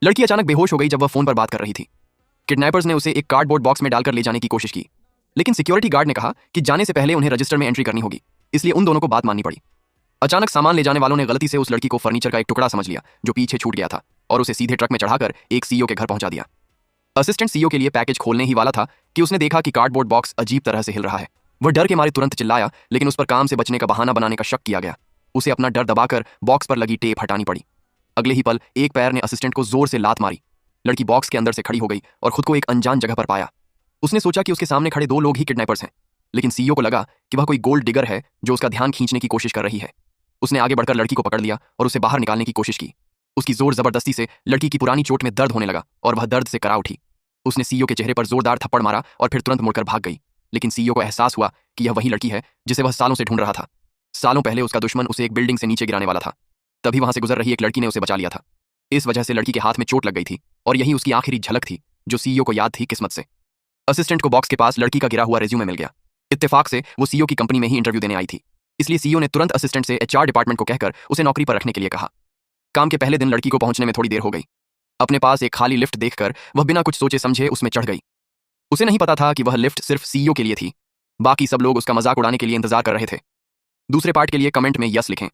लड़की अचानक बेहोश हो गई जब वह फोन पर बात कर रही थी। किडनैपर्स ने उसे एक कार्डबोर्ड बॉक्स में डालकर ले जाने की कोशिश की, लेकिन सिक्योरिटी गार्ड ने कहा कि जाने से पहले उन्हें रजिस्टर में एंट्री करनी होगी, इसलिए उन दोनों को बात माननी पड़ी। अचानक सामान ले जाने वालों ने गलती से उस लड़की को फर्नीचर का एक टुकड़ा समझ लिया जो पीछे छूट गया था, और उसे सीधे ट्रक में चढ़ाकर एक सीईओ के घर पहुंचा दिया। असिस्टेंट सीईओ के लिए पैकेज खोलने ही वाला था कि उसने देखा कि कार्डबोर्ड बॉक्स अजीब तरह से हिल रहा है। वह डर के मारे तुरंत चिल्लाया, लेकिन उस पर काम से बचने का बहाना बनाने का शक किया गया। उसे अपना डर दबाकर बॉक्स पर लगी टेप हटानी पड़ी। अगले ही पल एक पैर ने असिस्टेंट को जोर से लात मारी। लड़की बॉक्स के अंदर से खड़ी हो गई और खुद को एक अनजान जगह पर पाया। उसने सोचा कि उसके सामने खड़े दो लोग ही किडनैपर्स हैं, लेकिन सीईओ को लगा कि वह कोई गोल्ड डिगर है जो उसका ध्यान खींचने की कोशिश कर रही है। उसने आगे बढ़कर लड़की को पकड़ लिया और उसे बाहर निकालने की कोशिश की। उसकी जोर जबरदस्ती से लड़की की पुरानी चोट में दर्द होने लगा और वह दर्द से करा उठी। उसने सीईओ के चेहरे पर जोरदार थप्पड़ मारा और फिर तुरंत मुड़कर भाग गई। लेकिन सीईओ को एहसास हुआ कि यह वही लड़की है जिसे वह सालों से ढूंढ रहा था। सालों पहले उसका दुश्मन उसे एक बिल्डिंग से नीचे गिराने वाला था। तभी वहां से गुजर रही एक लड़की ने उसे बचा लिया था। इस वजह से लड़की के हाथ में चोट लग गई थी और यही उसकी आखिरी झलक थी जो सीईओ को याद थी किस्मत से। असिस्टेंट को बॉक्स के पास लड़की का गिरा हुआ रेज्यूमे मिल गया। इत्तेफाक से वो सीईओ की कंपनी में ही इंटरव्यू देने आई थी, इसलिए सीईओ ने तुरंत असिस्टेंट से एचआर डिपार्टमेंट को कहकर उसे नौकरी पर रखने के लिए कहा। काम के पहले दिन लड़की को पहुंचने में थोड़ी देर हो गई। अपने पास एक खाली लिफ्ट देखकर वह बिना कुछ सोचे समझे उसमें चढ़ गई। उसे नहीं पता था कि वह लिफ्ट सिर्फ सीईओ के लिए थी। बाकी सब लोग उसका मजाक उड़ाने के लिए इंतजार कर रहे थे। दूसरे पार्ट के लिए कमेंट में यस लिखें।